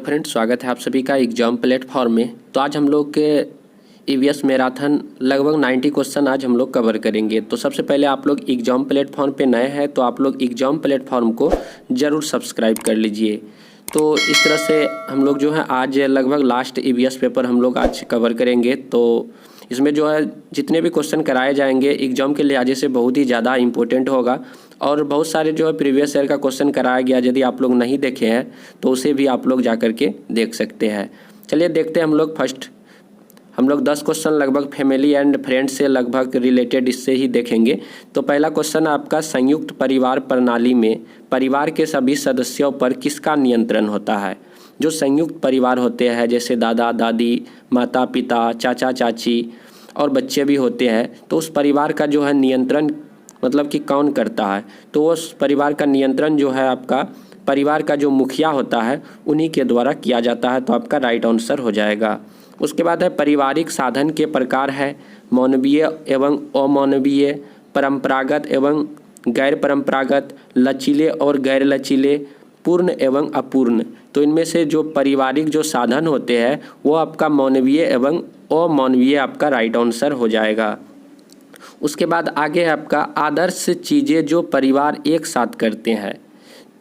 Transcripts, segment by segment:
Friends, स्वागत है आप सभी का एग्जाम प्लेटफॉर्म में। तो आज हम लोग के ईवीएस मैराथन लगभग 90 क्वेश्चन आज हम लोग कवर करेंगे। तो सबसे पहले आप लोग एग्जाम प्लेटफॉर्म पे नए हैं तो आप लोग एग्जाम प्लेटफॉर्म को ज़रूर सब्सक्राइब कर लीजिए। तो इस तरह से हम लोग जो है आज लगभग लास्ट ईवीएस पेपर हम लोग आज कवर करेंगे। तो इसमें जो है जितने भी क्वेश्चन कराए जाएंगे एग्जाम के लिहाजे से बहुत ही ज़्यादा इंपॉर्टेंट होगा और बहुत सारे जो है प्रीवियस ईयर का क्वेश्चन कराया गया, यदि आप लोग नहीं देखे हैं तो उसे भी आप लोग जा कर के देख सकते हैं। चलिए देखते हैं हम लोग 10 क्वेश्चन लगभग फैमिली एंड फ्रेंड्स से लगभग रिलेटेड इससे ही देखेंगे। तो पहला क्वेश्चन आपका, संयुक्त परिवार प्रणाली में परिवार के सभी सदस्यों पर किसका नियंत्रण होता है? जो संयुक्त परिवार होते हैं जैसे दादा दादी, माता पिता, चाचा चाची और बच्चे भी होते हैं, तो उस परिवार का जो है नियंत्रण मतलब कि कौन करता है? तो उस परिवार का नियंत्रण जो है आपका परिवार का जो मुखिया होता है उन्हीं के द्वारा किया जाता है। तो आपका राइट आंसर हो जाएगा। उसके बाद है पारिवारिक साधन के प्रकार है मानवीय एवं अमानवीय, परंपरागत एवं गैर परंपरागत, लचीले और गैर लचीले, पूर्ण एवं अपूर्ण। तो इनमें से जो पारिवारिक जो साधन होते हैं वो आपका मानवीय एवं अमानवीय आपका राइट आंसर हो जाएगा। उसके बाद आगे है आपका आदर्श चीज़ें जो परिवार एक साथ करते हैं।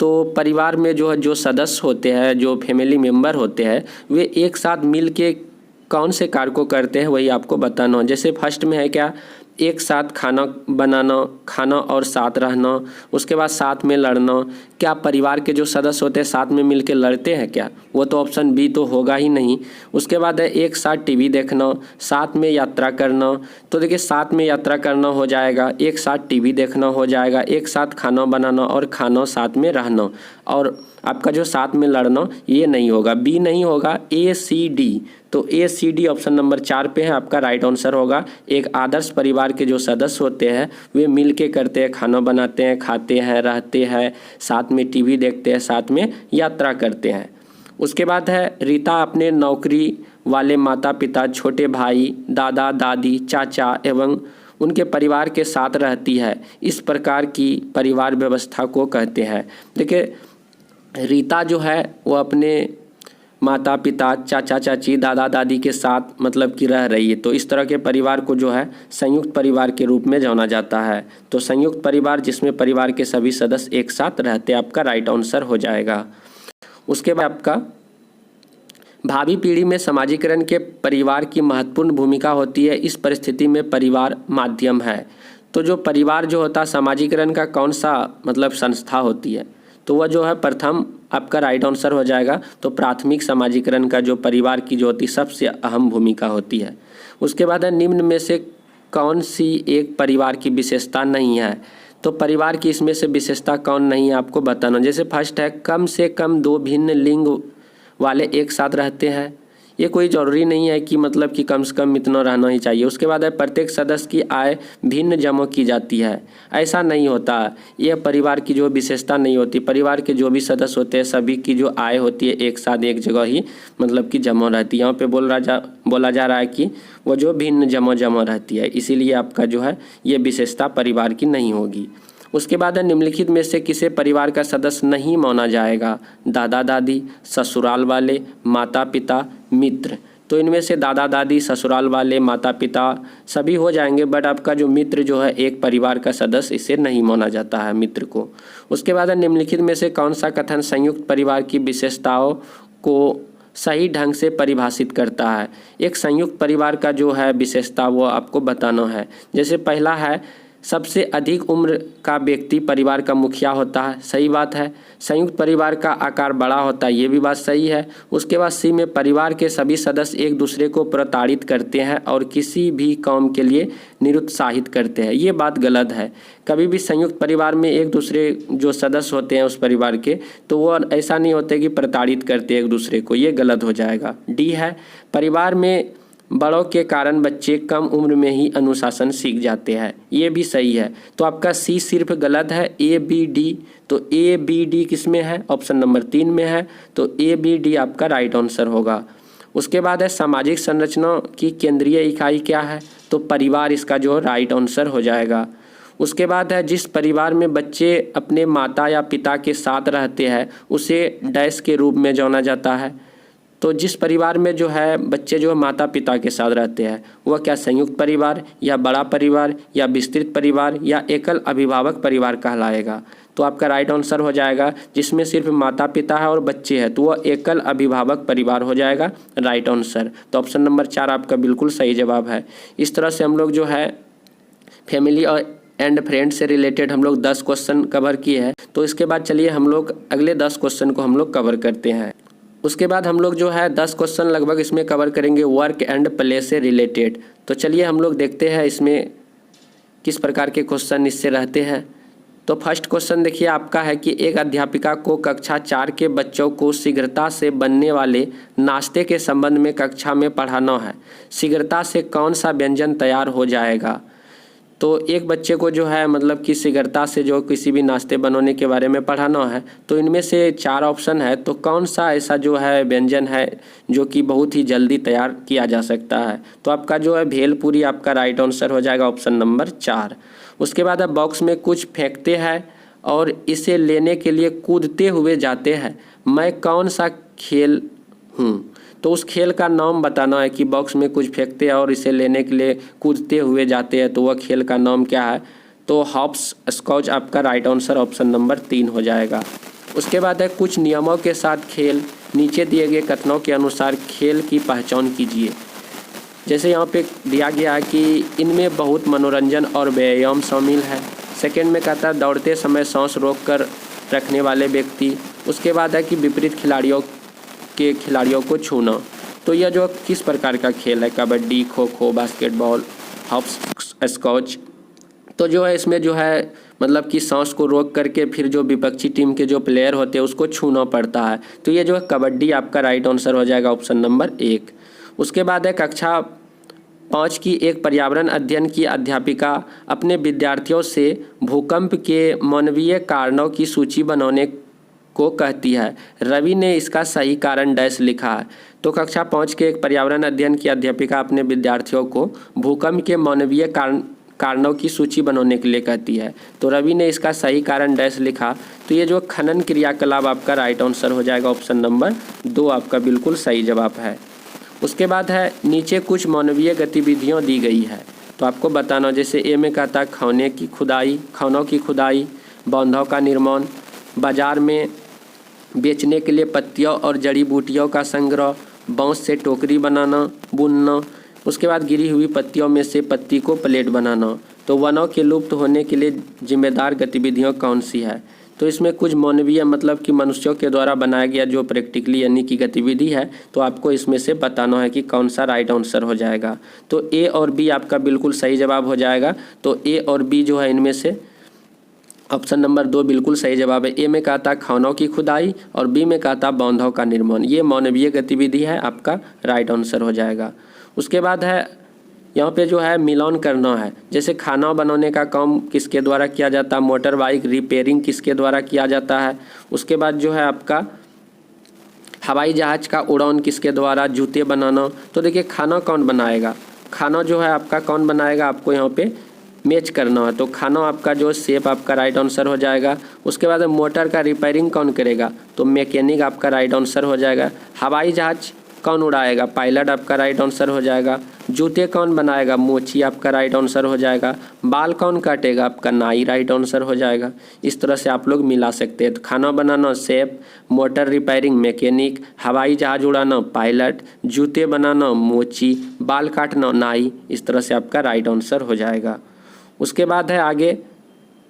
तो परिवार में जो सदस्य होते हैं, जो फैमिली मेम्बर होते हैं, वे एक साथ मिल के कौन से कार्य को करते हैं वही आपको बताना हो। जैसे फर्स्ट में है क्या, एक साथ खाना बनाना, खाना और साथ रहना। उसके बाद साथ में लड़ना। क्या परिवार के जो सदस्य होते हैं साथ में मिलके लड़ते हैं क्या? वो तो ऑप्शन बी तो होगा ही नहीं। उसके बाद है एक साथ टीवी देखना, साथ में यात्रा करना। तो देखिए साथ में यात्रा करना हो जाएगा, एक साथ टीवी देखना हो जाएगा, एक साथ खाना बनाना और खाना साथ में रहना। और आपका जो साथ में लड़ना ये नहीं होगा, बी नहीं होगा, ए सी डी। तो ए सी डी ऑप्शन नंबर 4 पे है आपका राइट आंसर होगा। एक आदर्श परिवार के जो सदस्य होते हैं वे मिल के करते हैं, खाना बनाते हैं, खाते हैं, रहते हैं, साथ में टीवी देखते हैं, साथ में यात्रा करते हैं। उसके बाद है रीता अपने नौकरी वाले माता पिता, छोटे भाई, दादा दादी, चाचा एवं उनके परिवार के साथ रहती है। इस प्रकार की परिवार व्यवस्था को कहते हैं। देखिए रीता जो है वो अपने माता पिता, चाचा चाची, दादा दादी के साथ मतलब कि रह रही है। तो इस तरह के परिवार को जो है संयुक्त परिवार के रूप में जाना जाता है। तो संयुक्त परिवार जिसमें परिवार के सभी सदस्य एक साथ रहते हैं, आपका राइट आंसर हो जाएगा। उसके बाद आपका भावी पीढ़ी में समाजीकरण के परिवार की महत्वपूर्ण भूमिका होती है। इस परिस्थिति में परिवार माध्यम है। तो जो परिवार जो होता है समाजीकरण का कौन सा मतलब संस्था होती है? तो वह जो है प्रथम आपका राइट आंसर हो जाएगा। तो प्राथमिक समाजीकरण का जो परिवार की जो होती सबसे अहम भूमिका होती है। उसके बाद है निम्न में से कौन सी एक परिवार की विशेषता नहीं है? तो परिवार की इसमें से विशेषता कौन नहीं है आपको बताना। जैसे फर्स्ट है कम से कम 2 भिन्न लिंग वाले एक साथ रहते हैं। ये कोई ज़रूरी नहीं है कि मतलब कि कम से कम इतना रहना ही चाहिए। उसके बाद है प्रत्येक सदस्य की आय भिन्न जमा की जाती है। ऐसा नहीं होता, यह परिवार की जो विशेषता नहीं होती। परिवार के जो भी सदस्य होते हैं सभी की जो आय होती है एक साथ एक जगह ही मतलब कि जमा रहती है। यहाँ पे बोला जा रहा है कि वो जो भिन्न जमा रहती है, इसीलिए आपका जो है ये विशेषता परिवार की नहीं होगी। उसके बाद है निम्नलिखित में से किसे परिवार का सदस्य नहीं माना जाएगा? दादा दादी, ससुराल वाले, माता पिता, मित्र। तो इनमें से दादा दादी, ससुराल वाले, माता पिता सभी हो जाएंगे, बट आपका जो मित्र जो है एक परिवार का सदस्य, इसे नहीं माना जाता है मित्र को। उसके बाद है निम्नलिखित में से कौन सा कथन संयुक्त परिवार की विशेषताओं को सही ढंग से परिभाषित करता है? एक संयुक्त परिवार का जो है विशेषता वो आपको बताना है। जैसे पहला है सबसे अधिक उम्र का व्यक्ति परिवार का मुखिया होता है, सही बात है। संयुक्त परिवार का आकार बड़ा होता है, ये भी बात सही है। उसके बाद सी में परिवार के सभी सदस्य एक दूसरे को प्रताड़ित करते हैं और किसी भी काम के लिए निरुत्साहित करते हैं, ये बात गलत है। कभी भी संयुक्त परिवार में एक दूसरे जो सदस्य होते हैं उस परिवार के, तो वो ऐसा नहीं होते कि प्रताड़ित करते एक दूसरे को, ये गलत हो जाएगा। डी है परिवार में बड़ों के कारण बच्चे कम उम्र में ही अनुशासन सीख जाते हैं, ये भी सही है। तो आपका सी सिर्फ गलत है, ए बी डी। तो ए बी डी किस में है? ऑप्शन नंबर 3 में है। तो ए बी डी आपका राइट आंसर होगा। उसके बाद है सामाजिक संरचना की केंद्रीय इकाई क्या है? तो परिवार इसका जो राइट आंसर हो जाएगा। उसके बाद है जिस परिवार में बच्चे अपने माता या पिता के साथ रहते हैं उसे डैश के रूप में जाना जाता है। तो जिस परिवार में जो है बच्चे जो माता पिता के साथ रहते हैं वह क्या संयुक्त परिवार या बड़ा परिवार या विस्तृत परिवार या एकल अभिभावक परिवार कहलाएगा। तो आपका राइट आंसर हो जाएगा जिसमें सिर्फ माता पिता है और बच्चे हैं तो वह एकल अभिभावक परिवार हो जाएगा राइट आंसर। तो ऑप्शन नंबर 4 आपका बिल्कुल सही जवाब है। इस तरह से हम लोग जो है फैमिली और एंड फ्रेंड से रिलेटेड हम लोग 10 क्वेश्चन कवर किए हैं। तो इसके बाद चलिए हम लोग अगले 10 क्वेश्चन को हम लोग कवर करते हैं। उसके बाद हम लोग जो है 10 क्वेश्चन लगभग इसमें कवर करेंगे वर्क एंड प्ले से रिलेटेड। तो चलिए हम लोग देखते हैं इसमें किस प्रकार के क्वेश्चन इससे रहते हैं। तो फर्स्ट क्वेश्चन देखिए आपका है कि एक अध्यापिका को कक्षा 4 के बच्चों को शीघ्रता से बनने वाले नाश्ते के संबंध में कक्षा में पढ़ाना है। शीघ्रता से कौन सा व्यंजन तैयार हो जाएगा। तो एक बच्चे को जो है मतलब कि शीघ्रता से जो किसी भी नाश्ते बनाने के बारे में पढ़ाना है तो इनमें से 4 ऑप्शन है। तो कौन सा ऐसा जो है व्यंजन है जो कि बहुत ही जल्दी तैयार किया जा सकता है। तो आपका जो है भेलपूरी आपका राइट आंसर हो जाएगा ऑप्शन नंबर 4। उसके बाद आप बॉक्स में कुछ फेंकते हैं और इसे लेने के लिए कूदते हुए जाते हैं। मैं कौन सा खेल हूँ। तो उस खेल का नाम बताना है कि बॉक्स में कुछ फेंकते हैं और इसे लेने के लिए कूदते हुए जाते हैं तो वह खेल का नाम क्या है। तो हॉप्स स्कॉच आपका राइट आंसर ऑप्शन नंबर 3 हो जाएगा। उसके बाद है कुछ नियमों के साथ खेल। नीचे दिए गए कथनों के अनुसार खेल की पहचान कीजिए। जैसे यहाँ पे दिया गया है कि इनमें बहुत मनोरंजन और व्यायाम शामिल है। सेकेंड में कहता है दौड़ते समय सांस रोक कर रखने वाले व्यक्ति। उसके बाद है कि विपरीत खिलाड़ियों को छूना। तो यह जो किस प्रकार का खेल है kabaddi kho kho basketball hops scotch. तो जो है इसमें जो है मतलब कि सांस को रोक करके फिर जो विपक्षी टीम के जो प्लेयर होते हैं उसको छूना पड़ता है। तो ये जो है कबड्डी आपका राइट आंसर हो जाएगा ऑप्शन नंबर 1। उसके बाद है कक्षा 5 की एक पर्यावरण अध्ययन की अध्यापिका अपने विद्यार्थियों से भूकंप के मानवीय कारणों की सूची बनाने को कहती है। रवि ने इसका सही कारण डैश लिखा है। तो कक्षा 5 के एक पर्यावरण अध्ययन की अध्यापिका अपने विद्यार्थियों को भूकंप के मानवीय कारणों की सूची बनाने के लिए कहती है। तो रवि ने इसका सही कारण डैश लिखा। तो ये जो खनन क्रियाकलाप आपका राइट आंसर हो जाएगा ऑप्शन नंबर 2 आपका बिल्कुल सही जवाब है। उसके बाद है नीचे कुछ मानवीय गतिविधियाँ दी गई है तो आपको बताना। जैसे ए में कहता है खानों की खुदाई बांधों का निर्माण बाजार में बेचने के लिए पत्तियों और जड़ी बूटियों का संग्रह बांस से टोकरी बनाना बुनना। उसके बाद गिरी हुई पत्तियों में से पत्ती को प्लेट बनाना। तो वनों के लुप्त होने के लिए जिम्मेदार गतिविधियां कौन सी है। तो इसमें कुछ मानवीय मतलब कि मनुष्यों के द्वारा बनाया गया जो प्रैक्टिकली यानी कि गतिविधि है तो आपको इसमें से बताना है कि कौन सा राइट आंसर हो जाएगा। तो ए और बी आपका बिल्कुल सही जवाब हो जाएगा। तो ए और बी जो है इनमें से ऑप्शन नंबर 2 बिल्कुल सही जवाब है। ए में कहा था खानों की खुदाई और बी में कहा था बांधों का निर्माण। ये मानवीय गतिविधि है आपका राइट आंसर हो जाएगा। उसके बाद है यहाँ पे जो है मिलान करना है। जैसे खाना बनाने का काम किसके द्वारा किया जाता है मोटर बाइक रिपेयरिंग किसके द्वारा किया जाता है। उसके बाद जो है आपका हवाई जहाज़ का उड़ान किसके द्वारा जूते बनाना। तो देखिए खाना कौन बनाएगा। खाना जो है आपका कौन बनाएगा आपको यहाँ पे मैच करना है। तो खाना आपका जो शेप आपका राइट आंसर हो जाएगा। उसके बाद मोटर का रिपेयरिंग कौन करेगा तो मैकेनिक आपका राइट आंसर हो जाएगा। हवाई जहाज़ कौन उड़ाएगा पायलट आपका राइट आंसर हो जाएगा। जूते कौन बनाएगा मोची आपका राइट आंसर हो जाएगा। बाल कौन काटेगा आपका नाई राइट आंसर हो जाएगा। इस तरह से आप लोग मिला सकते हैं। तो खाना बनाना शेफ मोटर रिपेयरिंग मैकेनिक हवाई जहाज़ उड़ाना पायलट जूते बनाना मोची बाल काटना नाई। इस तरह से आपका राइट आंसर हो जाएगा। उसके बाद है आगे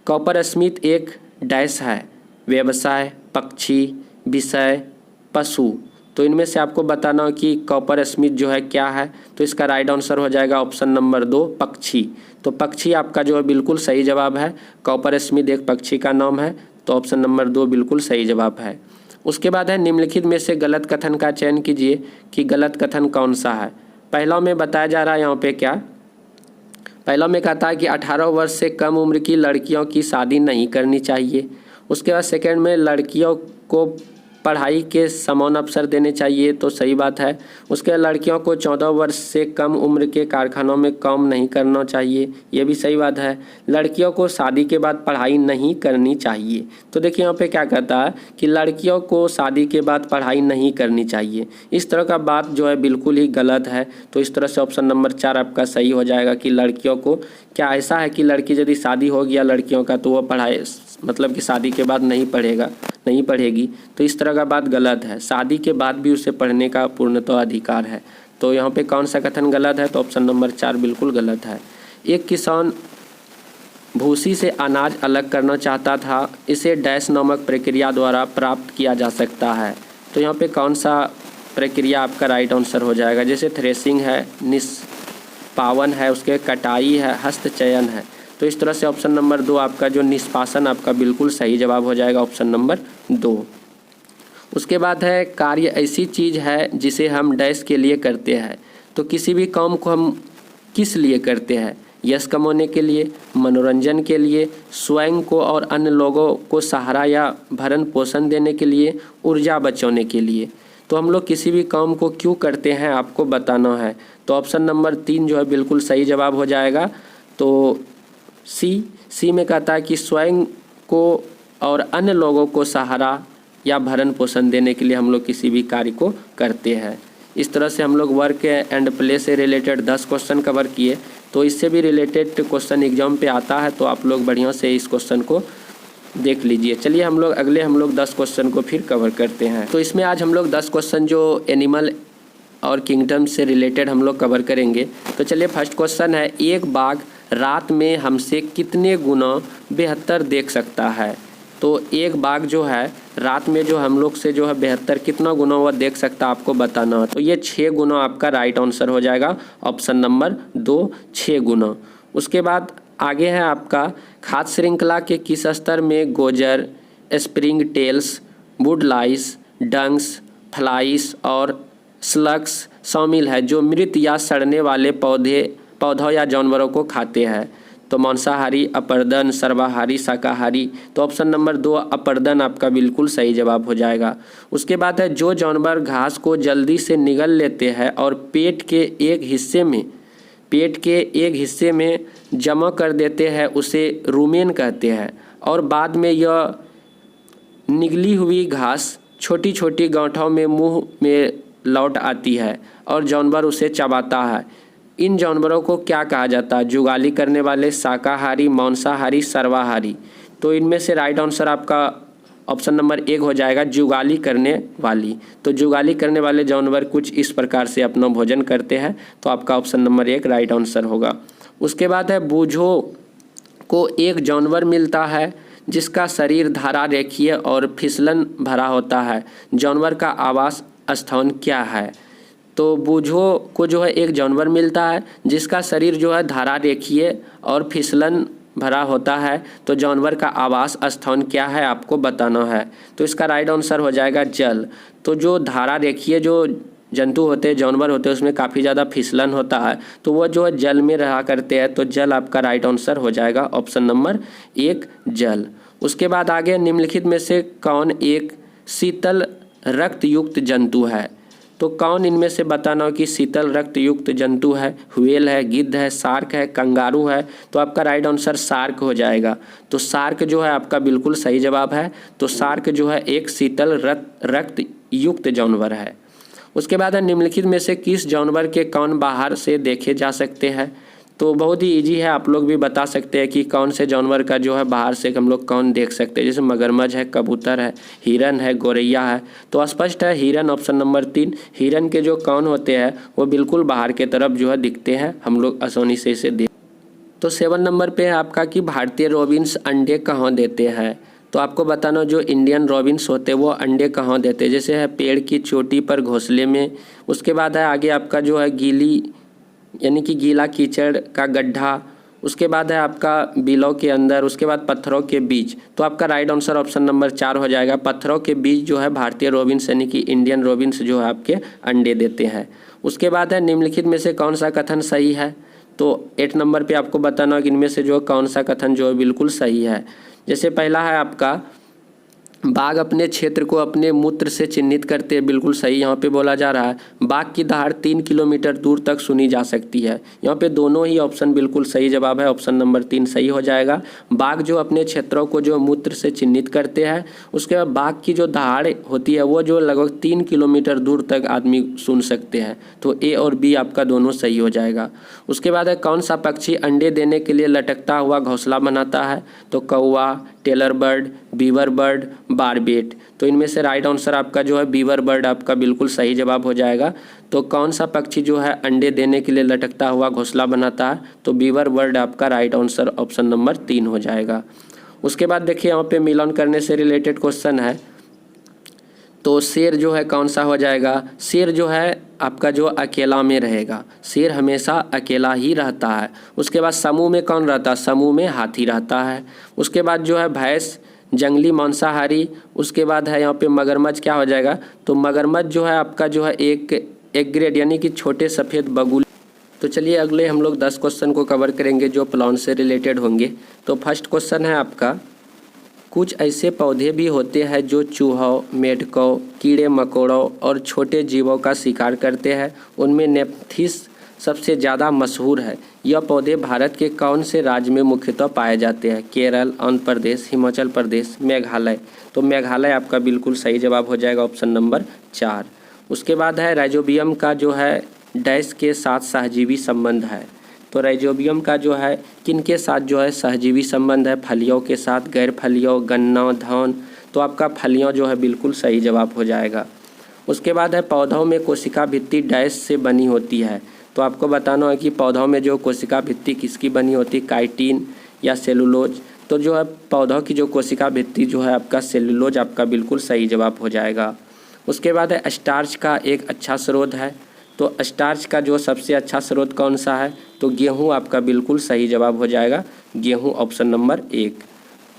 कॉपर स्मिथ एक डैश है व्यवसाय पक्षी विषय पशु। तो इनमें से आपको बताना कि कॉपर स्मिथ जो है क्या है। तो इसका राइट आंसर हो जाएगा ऑप्शन नंबर 2 पक्षी। तो पक्षी आपका जो है बिल्कुल सही जवाब है। कॉपर स्मिथ एक पक्षी का नाम है। तो ऑप्शन नंबर 2 बिल्कुल सही जवाब है। उसके बाद है निम्नलिखित में से गलत कथन का चयन कीजिए कि गलत कथन कौन सा है। पहला में बताया जा रहा है यहाँ पे क्या पहला में कहता है कि 18 वर्ष से कम उम्र की लड़कियों की शादी नहीं करनी चाहिए। उसके बाद सेकंड में लड़कियों को पढ़ाई के समान अवसर देने चाहिए, तो सही बात है। उसके लड़कियों को 14 वर्ष से कम उम्र के कारखानों में काम नहीं करना चाहिए, ये भी सही बात है। लड़कियों को शादी के बाद पढ़ाई नहीं करनी चाहिए। तो देखिए यहाँ पे क्या कहता है कि लड़कियों को शादी के बाद पढ़ाई नहीं करनी चाहिए। इस तरह का बात जो है बिल्कुल ही गलत है। तो इस तरह से ऑप्शन नंबर 4 आपका सही हो जाएगा कि लड़कियों को, क्या ऐसा है कि लड़की यदि शादी हो गया लड़कियों का तो वो पढ़ाई मतलब कि शादी के बाद नहीं पढ़ेगी, तो इस तरह का बात गलत है। शादी के बाद भी उसे पढ़ने का पूर्णतः अधिकार है। तो यहाँ पे कौन सा कथन गलत है? तो ऑप्शन नंबर 4 बिल्कुल गलत है। एक किसान भूसी से अनाज अलग करना चाहता था, इसे डैश नामक प्रक्रिया द्वारा प्राप्त किया जा सकता है। तो यहाँ पे कौन सा प्रक्रिया आपका राइट आंसर हो जाएगा? जैसे थ्रेसिंग है, निष्पावन है, उसके कटाई है, हस्तचयन है। तो इस तरह से ऑप्शन नंबर 2 आपका जो निष्पासन आपका बिल्कुल सही जवाब हो जाएगा, ऑप्शन नंबर 2। उसके बाद है कार्य ऐसी चीज़ है जिसे हम डैश के लिए करते हैं। तो किसी भी काम को हम किस लिए करते हैं? यश कमाने के लिए, मनोरंजन के लिए, स्वयं को और अन्य लोगों को सहारा या भरण पोषण देने के लिए, ऊर्जा बचाने के लिए। तो हम लोग किसी भी काम को क्यों करते हैं आपको बताना है। तो ऑप्शन नंबर 3 जो है बिल्कुल सही जवाब हो जाएगा। तो सी में कहता है कि स्वयं को और अन्य लोगों को सहारा या भरण पोषण देने के लिए हम लोग किसी भी कार्य को करते हैं। इस तरह से हम लोग वर्क एंड प्ले से रिलेटेड 10 क्वेश्चन कवर किए। तो इससे भी रिलेटेड क्वेश्चन एग्जाम पे आता है, तो आप लोग बढ़िया से इस क्वेश्चन को देख लीजिए। चलिए हम लोग 10 क्वेश्चन को फिर कवर करते हैं। तो इसमें आज हम लोग 10 क्वेश्चन जो एनिमल और किंगडम से रिलेटेड हम लोग कवर करेंगे। तो चलिए फर्स्ट क्वेश्चन है, एक बाघ रात में हमसे कितने गुना बेहतर देख सकता है? तो एक बाघ जो है रात में जो हम लोग से जो है बेहतर कितना गुना वह देख सकता है आपको बताना है। तो ये 6 गुना आपका राइट आंसर हो जाएगा, ऑप्शन नंबर 2 6 गुना। उसके बाद आगे है आपका खाद्य श्रृंखला के किस स्तर में गोजर, स्प्रिंग टेल्स, वुडलाइस, डंक्स, फ्लाइस और स्लग्स शामिल है जो मृत या सड़ने वाले पौधों या जानवरों को खाते हैं? तो मांसाहारी, अपर्दन, सर्वाहारी, शाकाहारी। तो ऑप्शन नंबर 2 अपर्दन आपका बिल्कुल सही जवाब हो जाएगा। उसके बाद है जो जानवर घास को जल्दी से निगल लेते हैं और पेट के एक हिस्से में जमा कर देते हैं उसे रूमेन कहते हैं, और बाद में यह निगली हुई घास छोटी छोटी गांठों में मुंह में लौट आती है और जानवर उसे चबाता है। इन जानवरों को क्या कहा जाता है? जुगाली करने वाले, शाकाहारी, मांसाहारी, सर्वाहारी। तो इनमें से राइट आंसर आपका ऑप्शन नंबर 1 हो जाएगा, जुगाली करने वाली। तो जुगाली करने वाले जानवर कुछ इस प्रकार से अपना भोजन करते हैं। तो आपका ऑप्शन नंबर 1 राइट आंसर होगा। उसके बाद है बूझों को एक जानवर मिलता है जिसका शरीर धारा रेखीय और फिसलन भरा होता है। जानवर का आवास स्थान क्या है? तो बूझों को जो है एक जानवर मिलता है जिसका शरीर जो है धारा रेखीय और फिसलन भरा होता है। तो जानवर का आवास स्थान क्या है आपको बताना है। तो इसका राइट आंसर हो जाएगा जल। तो जो धारा रेखीय जो जंतु होते हैं, जानवर होते हैं, उसमें काफ़ी ज़्यादा फिसलन होता है, तो वो जो है जल में रहा करते हैं। तो जल आपका राइट आंसर हो जाएगा, ऑप्शन नंबर 1 जल। उसके बाद आगे निम्नलिखित में से कौन एक शीतल रक्त युक्त जंतु है? तो कौन इनमें से बताना कि शीतल रक्त युक्त जंतु है? व्हेल है, गिद्ध है, शार्क है, कंगारू है। तो आपका राइट आंसर शार्क हो जाएगा। तो शार्क जो है आपका बिल्कुल सही जवाब है। तो शार्क जो है एक शीतल रक्त युक्त जानवर है। उसके बाद है निम्नलिखित में से किस जानवर के कान बाहर से देखे जा सकते हैं? तो बहुत ही इजी है, आप लोग भी बता सकते हैं कि कौन से जानवर का जो है बाहर से हम लोग कान देख सकते हैं। जैसे मगरमच्छ है, कबूतर है, हिरन है, गौरैया है। तो स्पष्ट है हिरन, ऑप्शन नंबर 3। हिरन के जो कान होते हैं वो बिल्कुल बाहर के तरफ जो है दिखते हैं, हम लोग आसानी से इसे देख। तो 7 नंबर पे है आपका कि भारतीय रॉबिन्स अंडे कहाँ देते हैं? तो आपको बताना जो इंडियन रॉबिन्स होते हैं वो अंडे कहाँ देते हैं। जैसे है पेड़ की चोटी पर, घोंसले में। उसके बाद है आगे आपका जो है गीला कीचड़ का गड्ढा। उसके बाद है आपका बिलों के अंदर। उसके बाद पत्थरों के बीच। तो आपका राइट आंसर ऑप्शन नंबर 4 हो जाएगा। पत्थरों के बीच जो है भारतीय रॉबिन्स यानी कि इंडियन रॉबिन्स जो है आपके अंडे देते हैं। उसके बाद है निम्नलिखित में से कौन सा कथन सही है? तो 8 नंबर पे आपको बताना कि इनमें से जो कौन सा कथन जो है बिल्कुल सही है। जैसे पहला है आपका बाघ अपने क्षेत्र को अपने मूत्र से चिन्हित करते हैं, बिल्कुल सही यहाँ पे बोला जा रहा है। बाघ की दहाड़ 3 किलोमीटर दूर तक सुनी जा सकती है। यहाँ पे दोनों ही ऑप्शन बिल्कुल सही जवाब है, ऑप्शन नंबर 3 सही हो जाएगा। बाघ जो अपने क्षेत्रों को जो मूत्र से चिन्हित करते हैं, उसके बाद बाघ की जो दहाड़ होती है वो जो लगभग 3 किलोमीटर दूर तक आदमी सुन सकते हैं। तो ए और बी आपका दोनों सही हो जाएगा। उसके बाद है कौन सा पक्षी अंडे देने के लिए लटकता हुआ घोंसला बनाता है? तो कौवा, tailor bird, weaver bird, barbet. तो इनमें से राइट आंसर आपका जो है बीवर बर्ड आपका बिल्कुल सही जवाब हो जाएगा। तो कौन सा पक्षी जो है अंडे देने के लिए लटकता हुआ घोंसला बनाता है? तो बीवर बर्ड आपका राइट आंसर ऑप्शन नंबर 3 हो जाएगा। उसके बाद देखिए यहाँ पे मिलन करने से रिलेटेड क्वेश्चन है। तो शेर जो है कौन सा हो जाएगा? शेर जो है आपका जो अकेला में रहेगा, शेर हमेशा अकेला ही रहता है। उसके बाद समूह में कौन रहता है? समूह में हाथी रहता है। उसके बाद जो है भैंस जंगली मांसाहारी। उसके बाद है यहाँ पे मगरमच्छ क्या हो जाएगा? तो मगरमच्छ जो है आपका जो है एक ग्रेड यानी कि छोटे सफ़ेद बगुले। तो चलिए अगले हम लोग 10 क्वेश्चन को कवर करेंगे जो प्लांट से रिलेटेड होंगे। तो फर्स्ट क्वेश्चन है आपका, कुछ ऐसे पौधे भी होते हैं जो चूहों, मेढकों, कीड़े मकोड़ों और छोटे जीवों का शिकार करते हैं। उनमें नेप्थीस सबसे ज़्यादा मशहूर है। यह पौधे भारत के कौन से राज्य में मुख्यतः पाए जाते हैं? केरल, आंध्र प्रदेश, हिमाचल प्रदेश, मेघालय। तो मेघालय आपका बिल्कुल सही जवाब हो जाएगा, ऑप्शन नंबर 4। उसके बाद है राइजोबियम का जो है डैश के साथ सहजीवी संबंध है। तो राइजोबियम का जो है किन के साथ जो है सहजीवी संबंध है? फलियों के साथ, गैर फलियों, गन्ना, धान। तो आपका फलियों जो है बिल्कुल सही जवाब हो जाएगा। उसके बाद है पौधों में कोशिका भित्ति डैश से बनी होती है। तो आपको बताना है कि पौधों में जो कोशिका भित्ति किसकी बनी होती है? काइटिन या सेलुलोज। तो जो है पौधों की जो कोशिका भित्ति जो है आपका सेलुलोज आपका बिल्कुल सही जवाब हो जाएगा। उसके बाद है स्टार्च का एक अच्छा स्रोत है। तो स्टार्च का जो सबसे अच्छा स्रोत कौन सा है? तो गेहूँ आपका बिल्कुल सही जवाब हो जाएगा, गेहूँ ऑप्शन नंबर 1।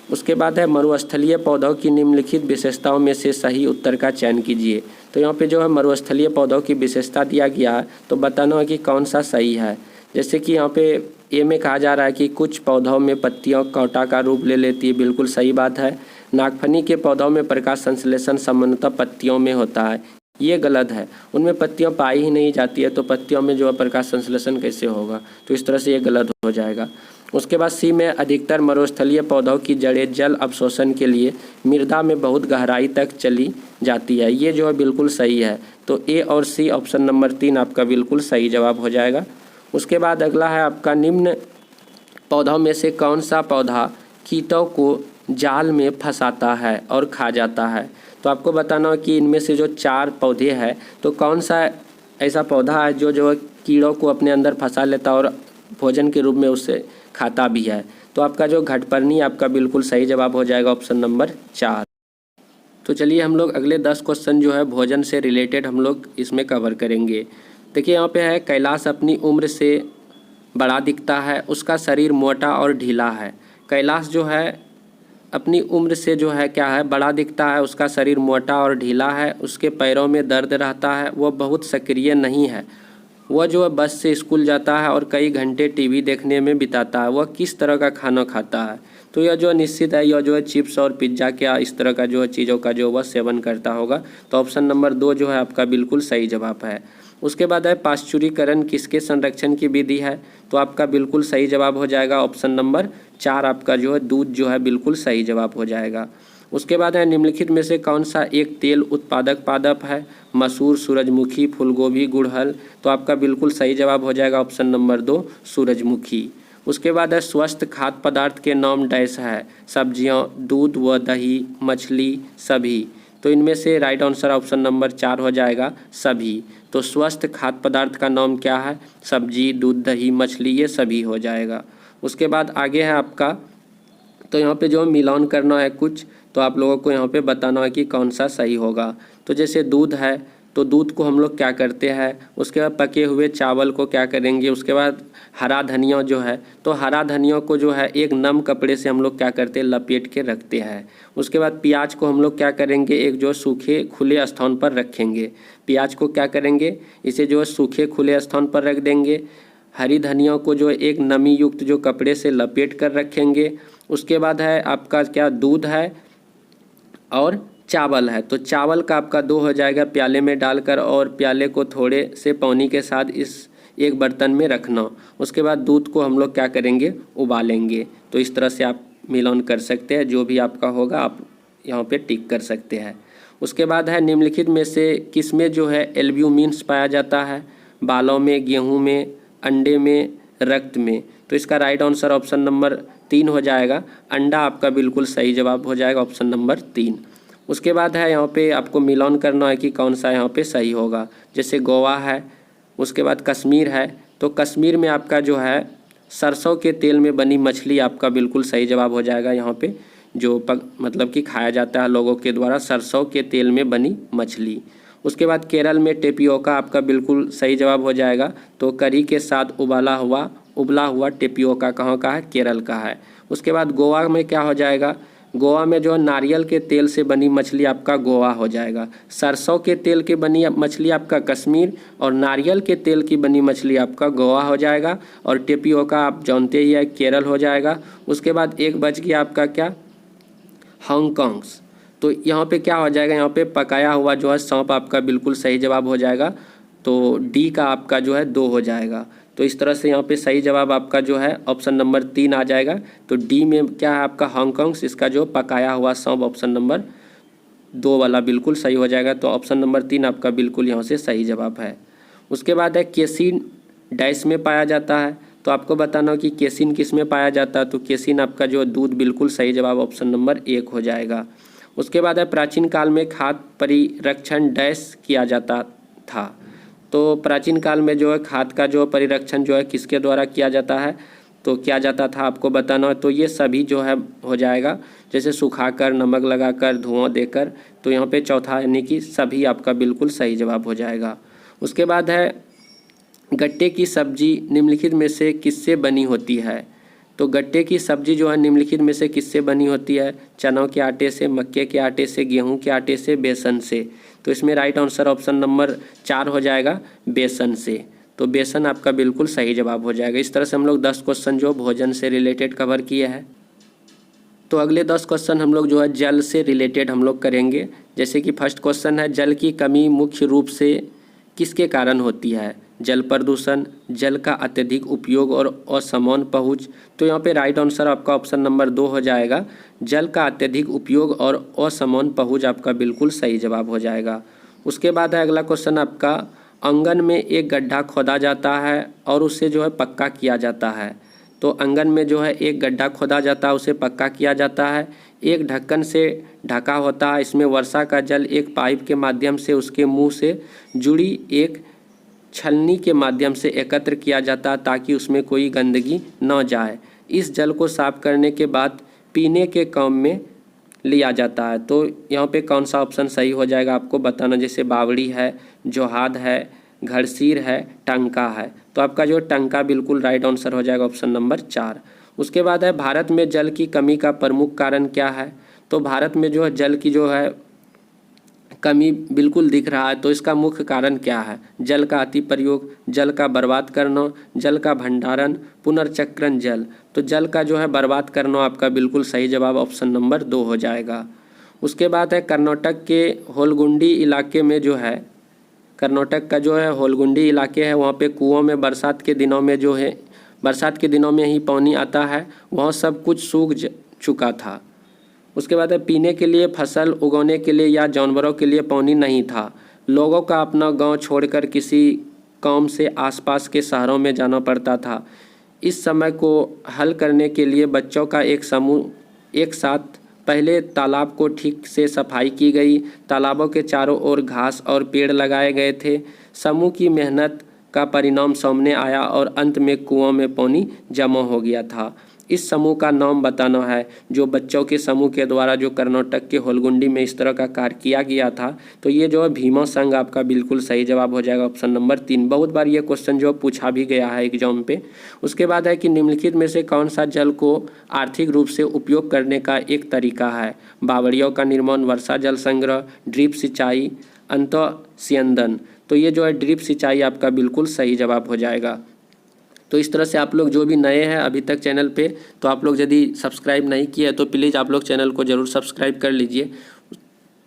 उसके बाद है मरुस्थलीय पौधों की निम्नलिखित विशेषताओं में से सही उत्तर का चयन कीजिए। तो यहाँ पे जो है मरुस्थलीय पौधों की विशेषता दिया गया है, तो बताना है कि कौन सा सही है। जैसे कि यहाँ पे ए में कहा जा रहा है कि कुछ पौधों में पत्तियों कांटा का रूप ले लेती है, बिल्कुल सही बात है। नागफनी के पौधों में प्रकाश संश्लेषण सामान्यतः पत्तियों में होता है, ये गलत है। उनमें पत्तियां पाई ही नहीं जाती है, तो पत्तियों में जो है प्रकाश संश्लेषण कैसे होगा? तो इस तरह से ये गलत हो जाएगा। उसके बाद सी में अधिकतर मरुस्थलीय पौधों की जड़ें जल अवशोषण के लिए मृदा में बहुत गहराई तक चली जाती है, ये जो है बिल्कुल सही है। तो ए और सी ऑप्शन नंबर 3 आपका बिल्कुल सही जवाब हो जाएगा। उसके बाद अगला है आपका, निम्न पौधों में से कौन सा पौधा कीटों को जाल में फंसाता है और खा जाता है? तो आपको बताना है कि इनमें से जो 4 पौधे हैं, तो कौन सा ऐसा पौधा है जो कीड़ों को अपने अंदर फंसा लेता है और भोजन के रूप में उससे खाता भी है? तो आपका जो घटपर्णी आपका बिल्कुल सही जवाब हो जाएगा, ऑप्शन नंबर 4। तो चलिए हम लोग अगले 10 क्वेश्चन जो है भोजन से रिलेटेड हम लोग इसमें कवर करेंगे। देखिए यहाँ पे है, कैलाश अपनी उम्र से बड़ा दिखता है, उसका शरीर मोटा और ढीला है। कैलाश जो है अपनी उम्र से जो है क्या है, बड़ा दिखता है, उसका शरीर मोटा और ढीला है, उसके पैरों में दर्द रहता है, वह बहुत सक्रिय नहीं है, वह जो है बस से स्कूल जाता है और कई घंटे टीवी देखने में बिताता है। वह किस तरह का खाना खाता है? तो यह जो निश्चित है, यह जो है चिप्स और पिज्ज़ा क्या इस तरह का जो है चीज़ों का जो वह सेवन करता होगा। तो ऑप्शन नंबर 2 जो है आपका बिल्कुल सही जवाब है। उसके बाद है पाश्चुरीकरण किसके संरक्षण की विधि है? तो आपका बिल्कुल सही जवाब हो जाएगा, ऑप्शन नंबर 4 आपका जो है दूध जो है बिल्कुल सही जवाब हो जाएगा। उसके बाद है निम्नलिखित में से कौन सा एक तेल उत्पादक पादप है? मसूर, सूरजमुखी, फूलगोभी, गुड़हल। तो आपका बिल्कुल सही जवाब हो जाएगा, ऑप्शन नंबर 2 सूरजमुखी। उसके बाद है स्वस्थ खाद्य पदार्थ के नाम डैश है? सब्जियां, दूध व दही, मछली, सभी। तो इनमें से राइट आंसर ऑप्शन नंबर 4 हो जाएगा, सभी। तो स्वस्थ खाद्य पदार्थ का नाम क्या है? सब्जी, दूध, दही, मछली, ये सभी हो जाएगा। उसके बाद आगे है आपका, तो यहाँ पे जो मिलान करना है कुछ, तो आप लोगों को यहाँ पे बताना है कि कौन सा सही होगा। तो जैसे दूध है, तो दूध को हम लोग क्या करते हैं, उसके बाद पके हुए चावल को क्या करेंगे, उसके बाद हरा धनिया जो है, तो हरा धनिया को जो है एक नम कपड़े से हम लोग क्या करते हैं, लपेट के रखते हैं। उसके बाद प्याज को हम लोग क्या करेंगे, एक जो सूखे खुले स्थान पर रखेंगे। प्याज को क्या करेंगे, इसे जो है सूखे खुले स्थान पर रख देंगे। हरी धनिया को जो एक नमी युक्त जो कपड़े से लपेट कर रखेंगे। उसके बाद है आपका क्या, दूध है, और चावल है तो चावल का आपका 2 हो जाएगा प्याले में डालकर, और प्याले को थोड़े से पानी के साथ इस एक बर्तन में रखना। उसके बाद दूध को हम लोग क्या करेंगे, उबालेंगे। तो इस तरह से आप मिलान कर सकते हैं, जो भी आपका होगा आप यहाँ पे टिक कर सकते हैं। उसके बाद है निम्नलिखित में से किसमें जो है एल्ब्यूमिन्स पाया जाता है, बालों में, गेहूँ में, अंडे में, रक्त में। तो इसका राइट आंसर ऑप्शन नंबर 3 हो जाएगा। अंडा आपका बिल्कुल सही जवाब हो जाएगा, ऑप्शन नंबर 3। उसके बाद है यहाँ पे आपको मिलान करना है कि कौन सा यहाँ पे सही होगा। जैसे गोवा है, उसके बाद कश्मीर है, तो कश्मीर में आपका जो है सरसों के तेल में बनी मछली आपका बिल्कुल सही जवाब हो जाएगा। यहाँ पे जो मतलब कि खाया जाता है लोगों के द्वारा, सरसों के तेल में बनी मछली। उसके बाद केरल में टेपियोका आपका बिल्कुल सही जवाब हो जाएगा। तो करी के साथ उबला हुआ टेपियोका कहाँ का है, केरल का है। उसके बाद गोवा में क्या हो जाएगा, गोवा में जो नारियल के तेल से बनी मछली आपका गोवा हो जाएगा। सरसों के तेल की बनी मछली आपका कश्मीर, और नारियल के तेल की बनी मछली आपका गोवा हो जाएगा। और टेपियोका आप जानते ही है केरल हो जाएगा। उसके बाद एक बच गया आपका क्या, हांगकांग। तो यहाँ पे क्या हो जाएगा, यहाँ पे पकाया हुआ जो है सौंफ आपका बिल्कुल सही जवाब हो जाएगा। तो डी का आपका जो है 2 हो जाएगा। तो इस तरह से यहाँ पे सही जवाब आपका जो है ऑप्शन नंबर 3 आ जाएगा। तो डी में क्या है आपका हांगकांग, इसका जो पकाया हुआ सौंफ ऑप्शन नंबर 2 वाला बिल्कुल सही हो जाएगा। तो ऑप्शन नंबर 3 आपका बिल्कुल यहाँ से सही जवाब है। उसके बाद है केसिन डैश में पाया जाता है। तो आपको बताना हो कि केसिन किस में पाया जाता है। तो केसिन आपका जो दूध बिल्कुल सही जवाब ऑप्शन नंबर 1 हो जाएगा। उसके बाद है प्राचीन काल में खाद्य परिरक्षण डैश किया जाता था। तो प्राचीन काल में जो है खाद्य का जो परिरक्षण जो है किसके द्वारा किया जाता है, तो किया जाता था आपको बताना है। तो ये सभी जो है हो जाएगा, जैसे सुखाकर, नमक लगाकर, धुआं देकर। तो यहाँ पे चौथा यानी कि सभी आपका बिल्कुल सही जवाब हो जाएगा। उसके बाद है गट्टे की सब्जी निम्नलिखित में से किससे बनी होती है। तो गट्टे की सब्जी जो है निम्नलिखित में से किससे बनी होती है, चनों के आटे से, मक्के के आटे से, गेहूं के आटे से, बेसन से। तो इसमें राइट आंसर ऑप्शन नंबर 4 हो जाएगा, बेसन से। तो बेसन आपका बिल्कुल सही जवाब हो जाएगा। इस तरह से हम लोग 10 क्वेश्चन जो भोजन से रिलेटेड कवर किए हैं। तो अगले 10 क्वेश्चन हम लोग जो है जल से रिलेटेड हम लोग करेंगे। जैसे कि फर्स्ट क्वेश्चन है, जल की कमी मुख्य रूप से किसके कारण होती है, जल प्रदूषण, जल का अत्यधिक उपयोग और असमान पहुँच। तो यहाँ पे राइट आंसर आपका ऑप्शन नंबर 2 हो जाएगा, जल का अत्यधिक उपयोग और असमान पहुँच आपका बिल्कुल सही जवाब हो जाएगा। उसके बाद है अगला क्वेश्चन आपका, आंगन में एक गड्ढा खोदा जाता है और उसे जो है पक्का किया जाता है। तो आंगन में जो है एक गड्ढा खोदा जाता है, उसे पक्का किया जाता है। एक ढक्कन से ढका होता है, इसमें वर्षा का जल एक पाइप के माध्यम से उसके मुंह से जुड़ी एक छलनी के माध्यम से एकत्र किया जाता है ताकि उसमें कोई गंदगी न जाए। इस जल को साफ करने के बाद पीने के काम में लिया जाता है। तो यहाँ पे कौन सा ऑप्शन सही हो जाएगा आपको बताना। जैसे बावड़ी है, जोहाद है, घड़सीर है, टंका है। तो आपका जो टंका बिल्कुल राइट आंसर हो जाएगा, ऑप्शन नंबर 4। उसके बाद है भारत में जल की कमी का प्रमुख कारण क्या है। तो भारत में जो है जल की जो है कमी बिल्कुल दिख रहा है। तो इसका मुख्य कारण क्या है, जल का अति प्रयोग, जल का बर्बाद करना, जल का भंडारण, पुनर्चक्रण जल। तो जल का जो है बर्बाद करना आपका बिल्कुल सही जवाब ऑप्शन नंबर 2 हो जाएगा। उसके बाद है कर्नाटक के होलगुंडी इलाके में जो है, कर्नाटक का जो है होलगुंडी इलाके है, वहाँ पे कुओं में बरसात के दिनों में जो है, बरसात के दिनों में ही पानी आता है, वहाँ सब कुछ सूख चुका था। उसके बाद है पीने के लिए, फसल उगाने के लिए या जानवरों के लिए पानी नहीं था। लोगों का अपना गांव छोड़कर किसी काम से आसपास के शहरों में जाना पड़ता था। इस समय को हल करने के लिए बच्चों का एक समूह एक साथ पहले तालाब को ठीक से सफाई की गई। तालाबों के चारों ओर घास और पेड़ लगाए गए थे। समूह की मेहनत का परिणाम सामने आया और अंत में कुआं में पानी जमा हो गया था। इस समूह का नाम बताना है, जो बच्चों के समूह के द्वारा जो कर्नाटक के होलगुंडी में इस तरह का कार्य किया गया था। तो ये जो है भीमा संघ आपका बिल्कुल सही जवाब हो जाएगा, ऑप्शन नंबर 3। बहुत बार ये क्वेश्चन जो पूछा भी गया है एग्जाम पे। उसके बाद है कि निम्नलिखित में से कौन सा जल को आर्थिक रूप से उपयोग करने का एक तरीका है, बावड़ियों का निर्माण, वर्षा जल संग्रह, ड्रिप सिंचाई, अंतःस्यंदन। तो ये जो है ड्रिप सिंचाई आपका बिल्कुल सही जवाब हो जाएगा। तो इस तरह से आप लोग जो भी नए हैं अभी तक चैनल पे, तो आप लोग यदि सब्सक्राइब नहीं किए तो प्लीज़ आप लोग चैनल को ज़रूर सब्सक्राइब कर लीजिए।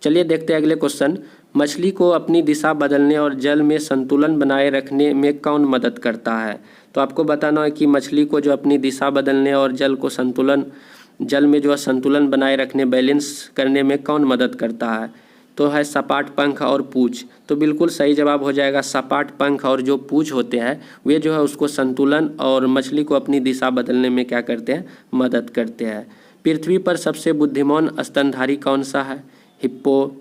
चलिए देखते हैं अगले क्वेश्चन। मछली को अपनी दिशा बदलने और जल में संतुलन बनाए रखने में कौन मदद करता है? तो आपको बताना है कि मछली को जो अपनी दिशा बदलने और जल में जो है संतुलन बनाए रखने, बैलेंस करने में कौन मदद करता है? तो है सपाट पंख और पूंछ। तो बिल्कुल सही जवाब हो जाएगा। सपाट पंख और जो पूंछ होते हैं वे जो है उसको संतुलन और मछली को अपनी दिशा बदलने में क्या करते हैं? मदद करते हैं। पृथ्वी पर सबसे बुद्धिमान स्तनधारी कौन सा है? हिप्पोपोटामस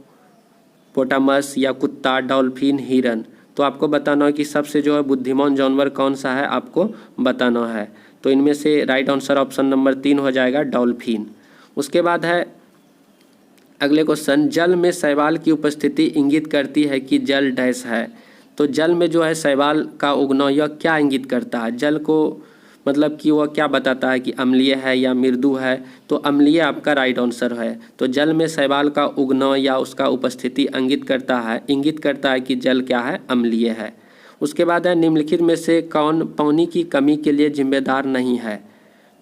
या कुत्ता, डॉल्फिन, हिरन? तो आपको बताना है कि सबसे जो है बुद्धिमान जानवर कौन सा है, आपको बताना है। तो इनमें से राइट आंसर ऑप्शन नंबर 3 हो जाएगा, डॉल्फिन। उसके बाद है अगले क्वेश्चन। जल में शैवाल की उपस्थिति इंगित करती है कि जल डैश है। तो जल में जो है शैवाल का उगना यह क्या इंगित करता है? जल को मतलब कि वह क्या बताता है कि अम्लीय है या मृदु है? तो अम्लीय आपका राइट आंसर है। तो जल में शैवाल का उगना या उसका उपस्थिति इंगित करता है कि जल क्या है? अम्लीय है। उसके बाद है निम्नलिखित में से कौन पानी की कमी के लिए जिम्मेदार नहीं है?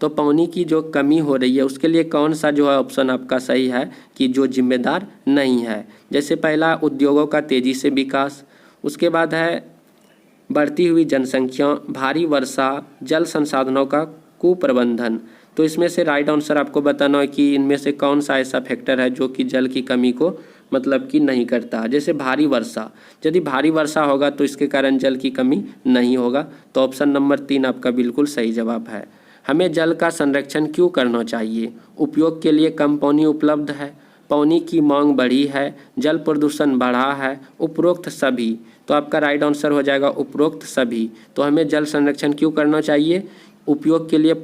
तो पानी की जो कमी हो रही है उसके लिए कौन सा जो है ऑप्शन आपका सही है कि जो जिम्मेदार नहीं है? जैसे पहला, उद्योगों का तेज़ी से विकास। उसके बाद है बढ़ती हुई जनसंख्या, भारी वर्षा, जल संसाधनों का कुप्रबंधन। तो इसमें से राइट आंसर आपको बताना है कि इनमें से कौन सा ऐसा फैक्टर है जो कि जल की कमी को मतलब कि नहीं करता। जैसे भारी वर्षा, यदि भारी वर्षा होगा तो इसके कारण जल की कमी नहीं होगा। तो ऑप्शन नंबर 3 आपका बिल्कुल सही जवाब है। हमें जल का संरक्षण क्यों करना चाहिए? उपयोग के लिए कम पानी उपलब्ध है, पानी की मांग बढ़ी है, जल प्रदूषण बढ़ा है, उपरोक्त सभी। तो आपका राइट आंसर हो जाएगा उपरोक्त सभी। तो हमें जल संरक्षण क्यों करना चाहिए? उपयोग के लिए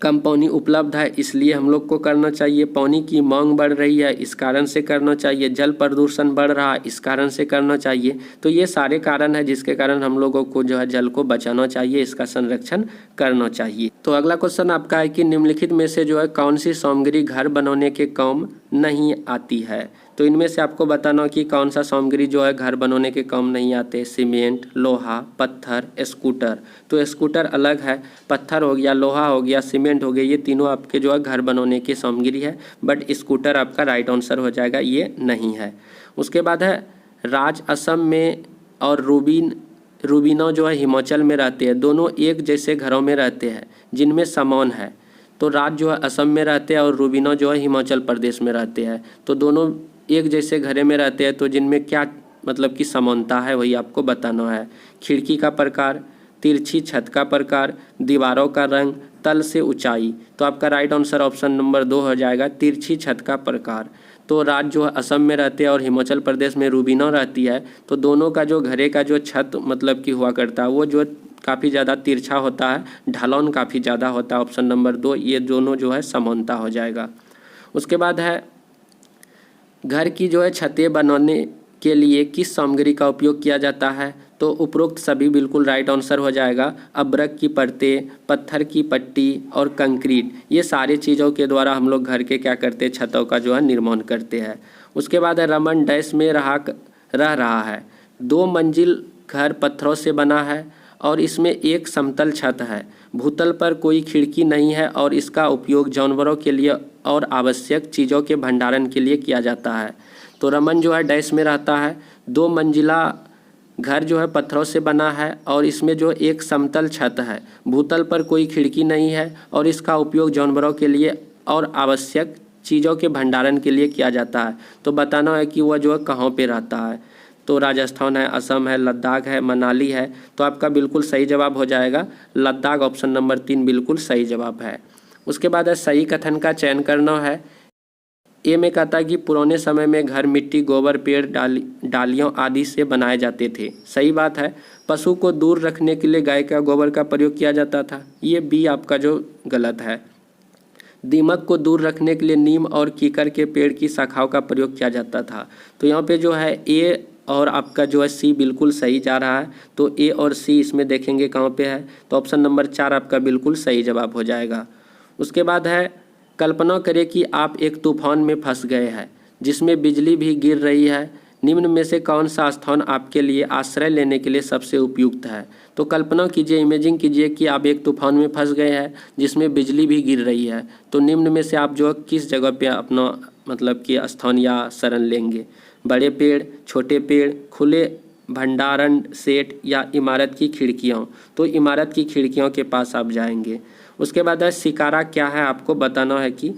कम पानी उपलब्ध है इसलिए हम लोग को करना चाहिए, पानी की मांग बढ़ रही है इस कारण से करना चाहिए, जल प्रदूषण बढ़ रहा है इस कारण से करना चाहिए। तो ये सारे कारण हैं जिसके कारण हम लोगों को जो है जल को बचाना चाहिए, इसका संरक्षण करना चाहिए। तो अगला क्वेश्चन आपका है कि निम्नलिखित में से जो है कौन सी सामग्री घर बनाने के काम नहीं आती है? तो इनमें से आपको बताना कि कौन सा सामग्री जो है घर बनाने के काम नहीं आते। सीमेंट, लोहा, पत्थर, स्कूटर। तो स्कूटर अलग है, पत्थर हो गया, लोहा हो गया, सीमेंट हो गया, ये तीनों आपके जो है घर बनाने की सामग्री है। बट स्कूटर आपका राइट आंसर हो जाएगा, ये नहीं है। उसके बाद है राज असम में और रूबीना जो है हिमाचल में रहते हैं। दोनों एक जैसे घरों में रहते हैं जिनमें समान है। तो राज जो है असम में रहते हैं और रूबीना जो है हिमाचल प्रदेश में रहते हैं। तो दोनों एक जैसे घरे में रहते हैं, तो जिनमें क्या मतलब कि समानता है वही आपको बताना है। खिड़की का प्रकार, तिरछी छत का प्रकार, दीवारों का रंग, तल से ऊंचाई। तो आपका राइट आंसर ऑप्शन नंबर 2 हो जाएगा, तिरछी छत का प्रकार। तो राज जो है असम में रहते हैं और हिमाचल प्रदेश में रूबीना रहती है। तो दोनों का जो घरे का जो छत मतलब कि हुआ करता है वो जो काफ़ी ज़्यादा तिरछा होता है, ढलान काफ़ी ज़्यादा होता है। ऑप्शन नंबर 2 ये दोनों जो है समानता हो जाएगा। उसके बाद है घर की जो है छतें बनाने के लिए किस सामग्री का उपयोग किया जाता है? तो उपरोक्त सभी बिल्कुल राइट आंसर हो जाएगा। अब्रक की परतें, पत्थर की पट्टी और कंक्रीट, ये सारे चीज़ों के द्वारा हम लोग घर के क्या करते हैं? छतों का जो है निर्माण करते हैं। उसके बाद है रमन डैश में रह रहा है। 2 मंजिल घर पत्थरों से बना है और इसमें एक समतल छत है। भूतल पर कोई खिड़की नहीं है और इसका उपयोग जानवरों के लिए और आवश्यक चीज़ों के भंडारण के लिए किया जाता है। तो रमन जो है डैश में रहता है, 2 मंजिला घर जो है पत्थरों से बना है और इसमें जो एक समतल छत है, भूतल पर कोई खिड़की नहीं है और इसका उपयोग जानवरों के लिए और आवश्यक चीज़ों के भंडारण के लिए किया जाता है। तो बताना है कि वह जो है कहाँ पे रहता है। तो राजस्थान है, असम है, लद्दाख है, मनाली है। तो आपका बिल्कुल सही जवाब हो जाएगा लद्दाख। ऑप्शन नंबर 3 बिल्कुल सही जवाब है। उसके बाद है सही कथन का चयन करना है। ए में कहता है कि पुराने समय में घर मिट्टी, गोबर, पेड़, डालियों आदि से बनाए जाते थे। सही बात है। पशु को दूर रखने के लिए गाय का गोबर का प्रयोग किया जाता था। ये बी आपका जो गलत है। दीमक को दूर रखने के लिए नीम और कीकर के पेड़ की शाखाओं का प्रयोग किया जाता था। तो यहाँ पे जो है ए और आपका जो है सी बिल्कुल सही जा रहा है। तो ए और सी इसमें देखेंगे कहाँ पे है, तो ऑप्शन नंबर 4 आपका बिल्कुल सही जवाब हो जाएगा। उसके बाद है कल्पना करें कि आप एक तूफान में फंस गए हैं जिसमें बिजली भी गिर रही है, निम्न में से कौन सा स्थान आपके लिए आश्रय लेने के लिए सबसे उपयुक्त है। तो कल्पना कीजिए, इमेजिन कीजिए कि आप एक तूफान में फंस गए हैं जिसमें बिजली भी गिर रही है। तो निम्न में से आप जो किस जगह पे अपना मतलब कि स्थान या शरण लेंगे। बड़े पेड़, छोटे पेड़, खुले भंडारण सेट या इमारत की खिड़कियाँ। तो इमारत की खिड़कियों के पास आप जाएंगे। उसके बाद है शिकारा क्या है, आपको बताना है कि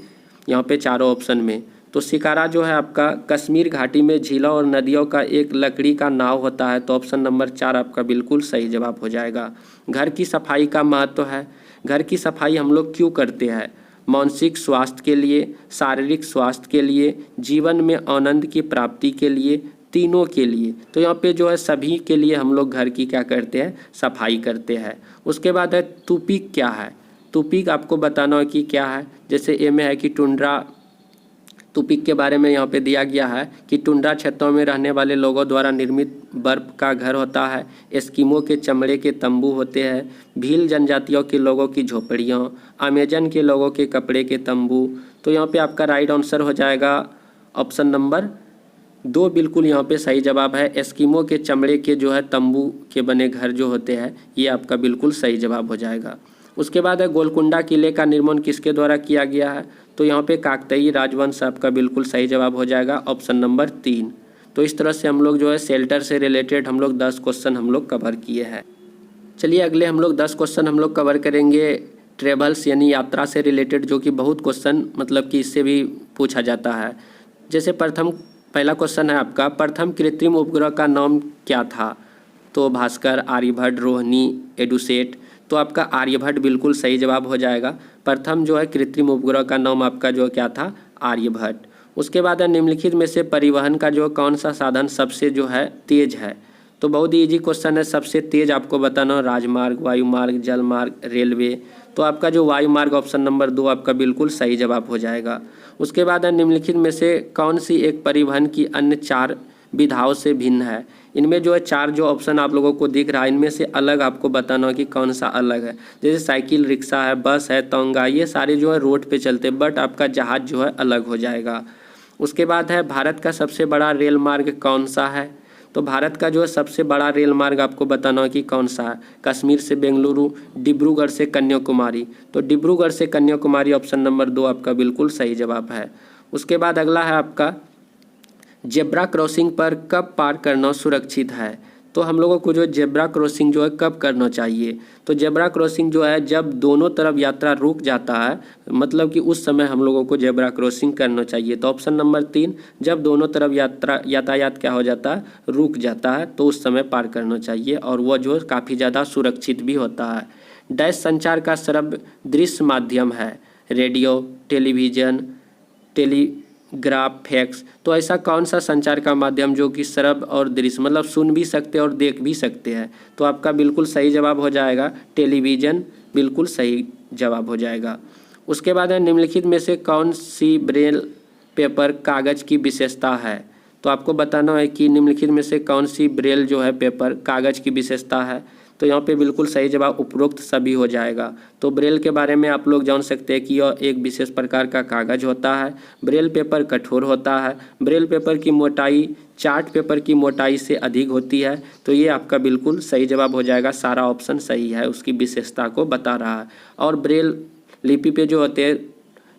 यहाँ पे चारों ऑप्शन में। तो शिकारा जो है आपका कश्मीर घाटी में झीलों और नदियों का एक लकड़ी का नाव होता है। तो ऑप्शन नंबर 4 आपका बिल्कुल सही जवाब हो जाएगा। घर की सफाई का महत्व है। घर की सफाई हम लोग क्यों करते हैं। मानसिक स्वास्थ्य के लिए, शारीरिक स्वास्थ्य के लिए, जीवन में आनंद की प्राप्ति के लिए, तीनों के लिए। तो यहाँ पे जो है सभी के लिए हम लोग घर की क्या करते हैं, सफाई करते हैं। उसके बाद है तुपीक क्या है। तुपीक आपको बताना है कि क्या है। जैसे ए में है कि टुंड्रा, तुपीक के बारे में यहाँ पे दिया गया है कि टुंड्रा क्षेत्रों में रहने वाले लोगों द्वारा निर्मित बर्फ का घर होता है। एस्किमो के चमड़े के तंबू होते हैं। भील जनजातियों के लोगों की झोपड़ियाँ, अमेजन के लोगों के कपड़े के तंबू। तो यहाँ पे आपका राइट आंसर हो जाएगा ऑप्शन नंबर 2 बिल्कुल यहाँ पे सही जवाब है। एस्किमो के चमड़े के जो है तंबू के बने घर जो होते हैं, ये आपका बिल्कुल सही जवाब हो जाएगा। उसके बाद है गोलकुंडा किले का निर्माण किसके द्वारा किया गया है। तो यहाँ पे काकतीय राजवंश आपका बिल्कुल सही जवाब हो जाएगा, ऑप्शन नंबर 3। तो इस तरह से हम लोग जो है शेल्टर से रिलेटेड हम लोग 10 क्वेश्चन हम लोग कवर किए हैं। चलिए अगले हम लोग 10 क्वेश्चन हम लोग कवर करेंगे ट्रेवल्स यानी यात्रा से रिलेटेड, जो कि बहुत क्वेश्चन मतलब कि इससे भी पूछा जाता है। जैसे पहला क्वेश्चन है आपका, प्रथम कृत्रिम उपग्रह का नाम क्या था। तो भास्कर, आर्यभट्ट, रोहिणी, एडुसेट। तो आपका आर्यभट्ट बिल्कुल सही जवाब हो जाएगा। प्रथम जो है कृत्रिम उपग्रह का नाम आपका जो क्या था, आर्यभट्ट। उसके बाद है निम्नलिखित में से परिवहन का जो कौन सा साधन सबसे जो है तेज है। तो बहुत ही ईजी क्वेश्चन है। सबसे तेज आपको बताना राजमार्ग, वायुमार्ग, जलमार्ग, रेलवे। तो आपका जो वायुमार्ग ऑप्शन नंबर 2 आपका बिल्कुल सही जवाब हो जाएगा। उसके बाद है निम्नलिखित में से कौन सी एक परिवहन की अन्य 4 विधाओं से भिन्न है। इनमें जो है 4 जो ऑप्शन आप लोगों को दिख रहा है, इनमें से अलग आपको बताना कि कौन सा अलग है। जैसे साइकिल, रिक्शा है, बस है, तोंगा, ये सारे जो है रोड पे चलते हैं, बट आपका जहाज जो है अलग हो जाएगा। उसके बाद है भारत का सबसे बड़ा रेल मार्ग कौन सा है। तो भारत का जो है सबसे बड़ा रेल मार्ग आपको बताना है कि कौन सा है। कश्मीर से बेंगलुरु, डिब्रूगढ़ से कन्याकुमारी। तो डिब्रूगढ़ से कन्याकुमारी ऑप्शन नंबर 2 आपका बिल्कुल सही जवाब है। उसके बाद अगला है आपका जेब्रा क्रॉसिंग पर कब पार करना सुरक्षित है। तो हम लोगों को जो जेब्रा क्रॉसिंग जो है कब करना चाहिए। तो जेब्रा क्रॉसिंग जो है जब दोनों तरफ यात्रा रुक जाता है, मतलब कि उस समय हम लोगों को जेब्रा क्रॉसिंग करना चाहिए। तो ऑप्शन नंबर 3, जब दोनों तरफ यातायात क्या हो जाता है, रुक जाता है, तो उस समय पार करना चाहिए और वह जो काफ़ी ज़्यादा सुरक्षित भी होता है। डैश संचार का श्रव्य दृश्य माध्यम है। Radio, television, telegraph, fax. तो ऐसा कौन सा संचार का माध्यम जो कि श्रव्य और दृश्य मतलब सुन भी सकते हैं और देख भी सकते हैं। तो आपका बिल्कुल सही जवाब हो जाएगा टेलीविज़न, बिल्कुल सही जवाब हो जाएगा। उसके बाद है निम्नलिखित में से कौन सी ब्रेल पेपर कागज़ की विशेषता है। तो आपको बताना है कि निम्नलिखित में से कौन सी ब्रेल जो है पेपर कागज़ की विशेषता है। तो यहाँ पे बिल्कुल सही जवाब उपरोक्त सभी हो जाएगा। तो ब्रेल के बारे में आप लोग जान सकते हैं कि यह एक विशेष प्रकार का कागज़ होता है। ब्रेल पेपर कठोर होता है। ब्रेल पेपर की मोटाई चार्ट पेपर की मोटाई से अधिक होती है। तो ये आपका बिल्कुल सही जवाब हो जाएगा। सारा ऑप्शन सही है, उसकी विशेषता को बता रहा है। और ब्रेल लिपि पे जो होते हैं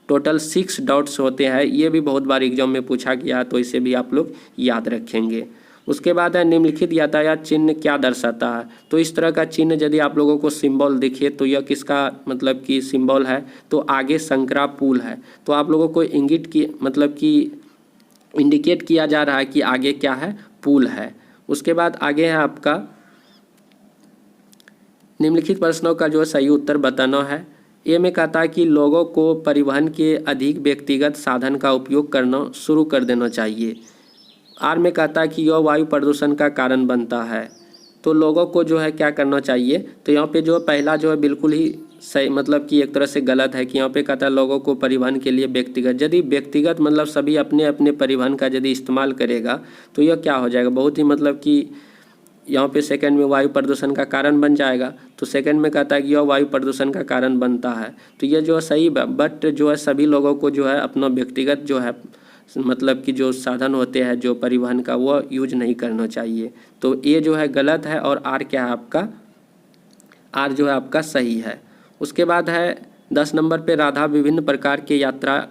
टोटल 6 डॉट्स होते हैं। ये भी बहुत बार एग्जाम में पूछा गया, तो इसे भी आप लोग याद रखेंगे। उसके बाद है निम्नलिखित यातायात चिन्ह क्या दर्शाता है। तो इस तरह का चिन्ह यदि आप लोगों को सिंबल दिखे तो यह किसका मतलब कि सिंबल है। तो आगे संकरा पुल है। तो आप लोगों को इंगित की मतलब कि इंडिकेट किया जा रहा है कि आगे क्या है, पुल है। उसके बाद आगे है आपका निम्नलिखित प्रश्नों का जो सही उत्तर बताना है। ए में कहता है कि लोगों को परिवहन के अधिक व्यक्तिगत साधन का उपयोग करना शुरू कर देना चाहिए। आर में कहता है कि यह वायु प्रदूषण का कारण बनता है। तो लोगों को जो है क्या करना चाहिए। तो यहाँ पे जो पहला जो है बिल्कुल ही सही मतलब कि एक तरह से गलत है कि यहाँ पे कहता है लोगों को परिवहन के लिए व्यक्तिगत, यदि व्यक्तिगत मतलब सभी अपने अपने परिवहन का यदि इस्तेमाल करेगा तो यह क्या हो जाएगा, बहुत ही मतलब कि यहाँ पे सेकंड में वायु प्रदूषण का कारण बन जाएगा। तो सेकंड में कहता है कि यह वायु प्रदूषण का कारण बनता है। तो ये जो सही, बट जो है सभी लोगों को जो है अपना व्यक्तिगत जो है मतलब कि जो साधन होते हैं जो परिवहन का, वो यूज नहीं करना चाहिए। तो ये जो है गलत है और आर क्या है आपका, आर जो है आपका सही है। उसके बाद है 10 नंबर पे, राधा विभिन्न प्रकार के यात्रा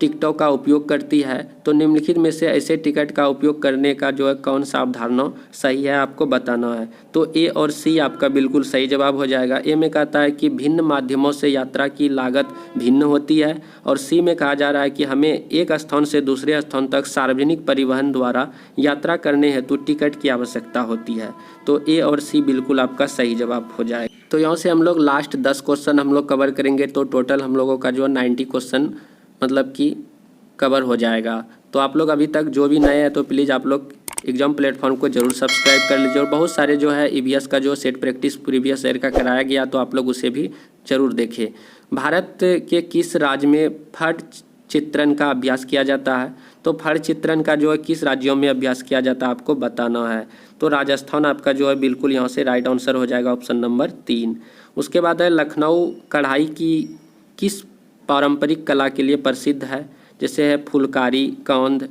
टिकटों का उपयोग करती है, तो निम्नलिखित में से ऐसे टिकट का उपयोग करने का जो है कौन सा अवधारणा सही है आपको बताना है। तो ए और सी आपका बिल्कुल सही जवाब हो जाएगा। ए में कहता है कि भिन्न माध्यमों से यात्रा की लागत भिन्न होती है, और सी में कहा जा रहा है कि हमें एक स्थान से दूसरे स्थान तक सार्वजनिक परिवहन द्वारा यात्रा करने हेतु टिकट की आवश्यकता होती है। तो ए और सी बिल्कुल आपका सही जवाब हो जाएगा। तो यहाँ से हम लोग लास्ट 10 क्वेश्चन हम लोग कवर करेंगे, तो टोटल हम लोगों का जो 90 क्वेश्चन मतलब कि कवर हो जाएगा। तो आप लोग अभी तक जो भी नए हैं तो प्लीज़ आप लोग एग्जाम प्लेटफॉर्म को जरूर सब्सक्राइब कर लीजिए, और बहुत सारे जो है ईवीएस का जो सेट प्रैक्टिस प्रीवियस ईयर का कराया गया, तो आप लोग उसे भी जरूर देखें। भारत के किस राज्य में फट चित्रण का अभ्यास किया जाता है? तो फट चित्रण का जो है किस राज्यों में अभ्यास किया जाता है आपको बताना है। तो राजस्थान आपका जो है बिल्कुल यहाँ से राइट आंसर हो जाएगा, ऑप्शन नंबर 3। उसके बाद है लखनऊ कढ़ाई की किस पारंपरिक कला के लिए प्रसिद्ध है? जैसे है फुलकारी, कौंध,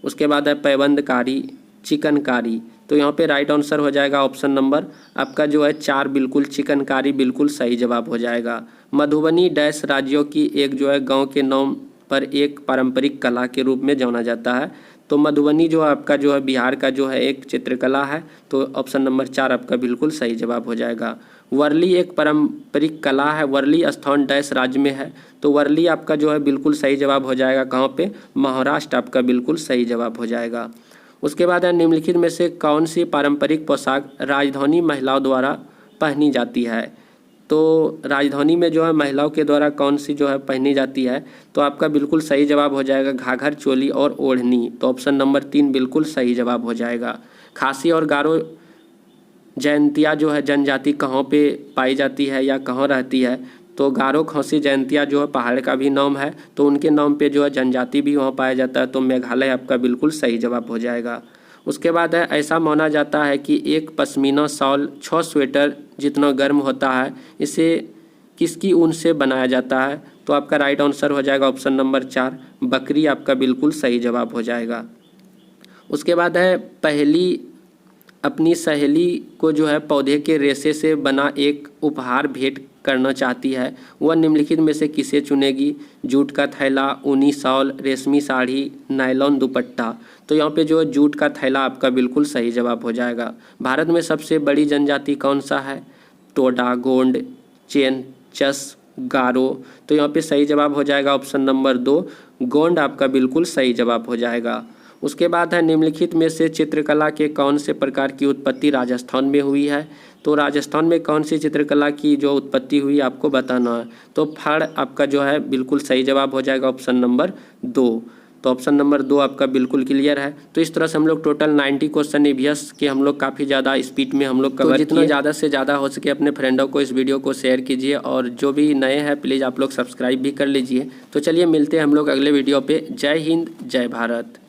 उसके बाद है पैबंदकारी, चिकनकारी। तो यहाँ पे राइट आंसर हो जाएगा ऑप्शन नंबर आपका जो है 4, बिल्कुल चिकनकारी बिल्कुल सही जवाब हो जाएगा। मधुबनी डैश राज्यों की एक जो है गांव के नाम पर एक पारंपरिक कला के रूप में जाना जाता है। तो मधुबनी जो आपका जो है बिहार का जो है एक चित्रकला है, तो ऑप्शन नंबर 4 आपका बिल्कुल सही जवाब हो जाएगा। वर्ली एक पारंपरिक कला है, वर्ली स्थान डैश राज्य में है, तो वर्ली आपका जो है बिल्कुल सही जवाब हो जाएगा। कहाँ पे? महाराष्ट्र आपका बिल्कुल सही जवाब हो जाएगा। उसके बाद है निम्नलिखित में से कौन सी पारंपरिक पोशाक राजधानी महिलाओं द्वारा पहनी जाती है? तो राजधानी में जो है महिलाओं के द्वारा कौन सी जो है पहनी जाती है? तो आपका बिल्कुल सही जवाब हो जाएगा घाघर, चोली और ओढ़नी। तो ऑप्शन नंबर 3 बिल्कुल सही जवाब हो जाएगा। खासी और गारो जयंतिया जो है जनजाति कहाँ पे पाई जाती है या कहाँ रहती है? तो गारो खासी जयंतिया जो है पहाड़ का भी नाम है, तो उनके नाम पे जो है जनजाति भी वहाँ पाया जाता है, तो मेघालय आपका बिल्कुल सही जवाब हो जाएगा। उसके बाद है ऐसा माना जाता है कि एक पश्मीना शॉल 6 स्वेटर जितना गर्म होता है, इसे किसकी ऊन से बनाया जाता है? तो आपका राइट आंसर हो जाएगा ऑप्शन नंबर 4, बकरी आपका बिल्कुल सही जवाब हो जाएगा। उसके बाद है पहली अपनी सहेली को जो है पौधे के रेशे से बना एक उपहार भेंट करना चाहती है, वह निम्नलिखित में से किसे चुनेगी? जूट का थैला, ऊनी शॉल, रेशमी साड़ी, नायलॉन दुपट्टा। तो यहाँ पे जो है जूट का थैला आपका बिल्कुल सही जवाब हो जाएगा। भारत में सबसे बड़ी जनजाति कौन सा है? टोडा, गोंड, चेंचस, गारो। तो यहाँ पे सही जवाब हो जाएगा ऑप्शन नंबर 2, गोंड आपका बिल्कुल सही जवाब हो जाएगा। उसके बाद है निम्नलिखित में से चित्रकला के कौन से प्रकार की उत्पत्ति राजस्थान में हुई है? तो राजस्थान में कौन सी चित्रकला की जो उत्पत्ति हुई आपको बताना है। तो फड़ आपका जो है बिल्कुल सही जवाब हो जाएगा ऑप्शन नंबर 2। तो ऑप्शन नंबर 2 आपका बिल्कुल क्लियर है। तो इस तरह से हम लोग टोटल 90 क्वेश्चन ईवीएस के हम लोग काफ़ी ज़्यादा स्पीड में हम लोग कवर जितना ज़्यादा से ज़्यादा हो सके अपने फ्रेंडों को इस वीडियो को शेयर कीजिए, और जो भी नए हैं प्लीज़ आप लोग सब्सक्राइब भी कर लीजिए। तो चलिए मिलते हैं हम लोग अगले वीडियो पे। जय हिंद, जय भारत।